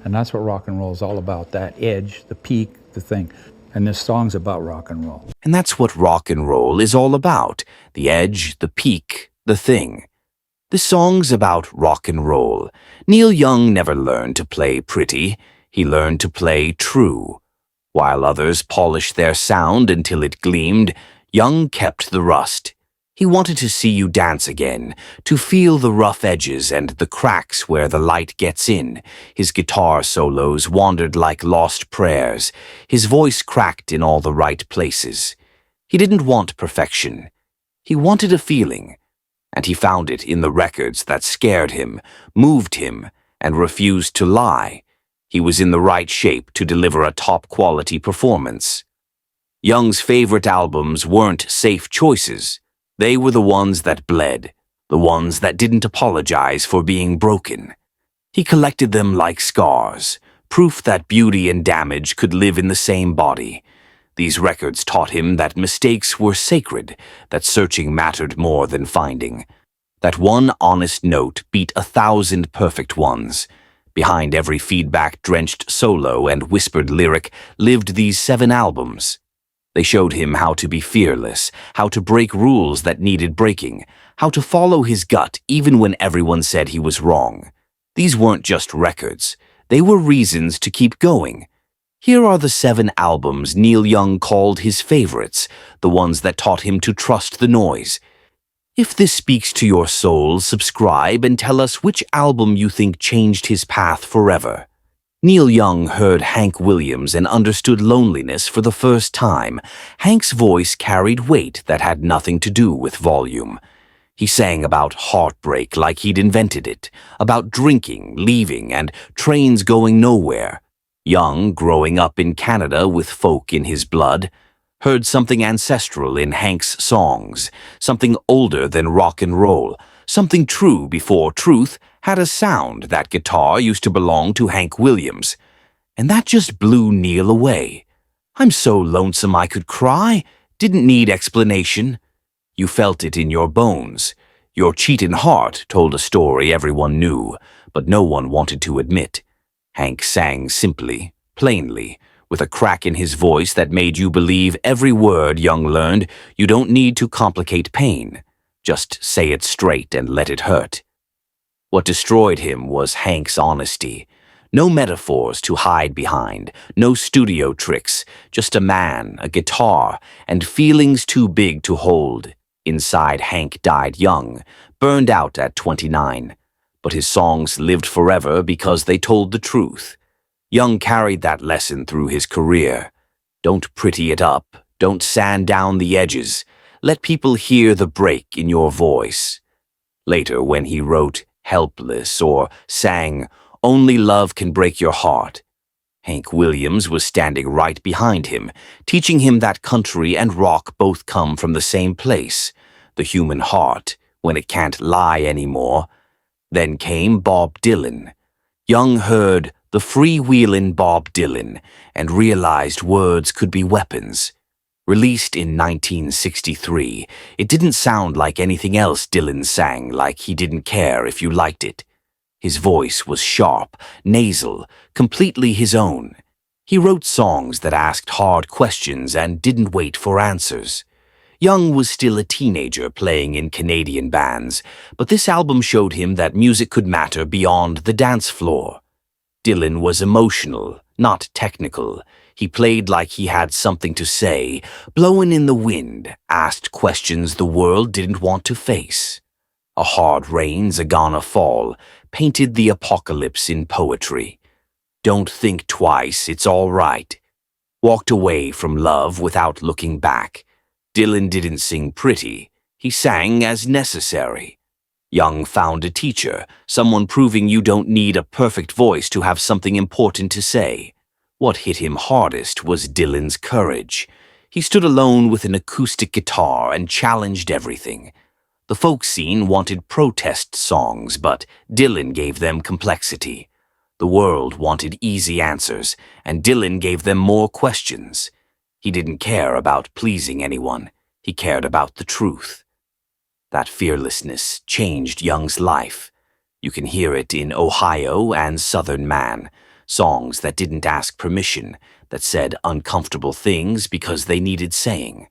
And that's what rock and roll is all about, that edge, the peak, the thing. And this song's about rock and roll. And that's what rock and roll is all about, the edge, the peak, the thing. This song's about rock and roll. Neil Young never learned to play pretty, he learned to play true. While others polished their sound until it gleamed, Young kept the rust. He wanted to see you dance again, to feel the rough edges and the cracks where the light gets in. His guitar solos wandered like lost prayers. His voice cracked in all the right places. He didn't want perfection. He wanted a feeling, and he found it in the records that scared him, moved him, and refused to lie. He was in the right shape to deliver a top-quality performance. Young's favorite albums weren't safe choices. They were the ones that bled, the ones that didn't apologize for being broken. He collected them like scars, proof that beauty and damage could live in the same body. These records taught him that mistakes were sacred, that searching mattered more than finding, that one honest note beat 1,000 perfect ones. Behind every feedback-drenched solo and whispered lyric lived these 7 albums. They showed him how to be fearless, how to break rules that needed breaking, how to follow his gut even when everyone said he was wrong. These weren't just records. They were reasons to keep going. Here are the 7 albums Neil Young called his favorites, the ones that taught him to trust the noise. If this speaks to your soul, subscribe and tell us which album you think changed his path forever. Neil Young heard Hank Williams and understood loneliness for the first time. Hank's voice carried weight that had nothing to do with volume. He sang about heartbreak like he'd invented it, about drinking, leaving, and trains going nowhere. Young, growing up in Canada with folk in his blood, heard something ancestral in Hank's songs, something older than rock and roll, something true before truth had a sound. That guitar used to belong to Hank Williams. And that just blew Neil away. I'm so lonesome I could cry. Didn't need explanation. You felt it in your bones. Your cheating heart told a story everyone knew, but no one wanted to admit. Hank sang simply, plainly, with a crack in his voice that made you believe every word Young learned. You don't need to complicate pain. Just say it straight and let it hurt. What destroyed him was Hank's honesty. No metaphors to hide behind, no studio tricks, just a man, a guitar, and feelings too big to hold. Inside, Hank died young, burned out at 29. But his songs lived forever because they told the truth. Young carried that lesson through his career. Don't pretty it up, don't sand down the edges. Let people hear the break in your voice. Later, when he wrote Helpless or sang Only Love Can Break Your Heart, Hank Williams was standing right behind him, teaching him that country and rock both come from the same place, the human heart, when it can't lie anymore. Then came Bob Dylan. Young heard the freewheelin' Bob Dylan and realized words could be weapons. Released in 1963, it didn't sound like anything else Dylan sang, like he didn't care if you liked it. His voice was sharp, nasal, completely his own. He wrote songs that asked hard questions and didn't wait for answers. Young was still a teenager playing in Canadian bands, but this album showed him that music could matter beyond the dance floor. Dylan was emotional, not technical. He played like he had something to say, blowing in the wind, asked questions the world didn't want to face. A hard rain's a-gonna fall, painted the apocalypse in poetry. Don't think twice, it's all right. Walked away from love without looking back. Dylan didn't sing pretty, he sang as necessary. Young found a teacher, someone proving you don't need a perfect voice to have something important to say. What hit him hardest was Dylan's courage. He stood alone with an acoustic guitar and challenged everything. The folk scene wanted protest songs, but Dylan gave them complexity. The world wanted easy answers, and Dylan gave them more questions. He didn't care about pleasing anyone. He cared about the truth. That fearlessness changed Young's life. You can hear it in Ohio and Southern Man. songs that didn't ask permission, that said uncomfortable things because they needed saying.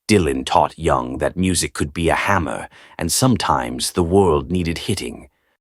Dylan taught Young that music could be a hammer, and sometimes the world needed hitting.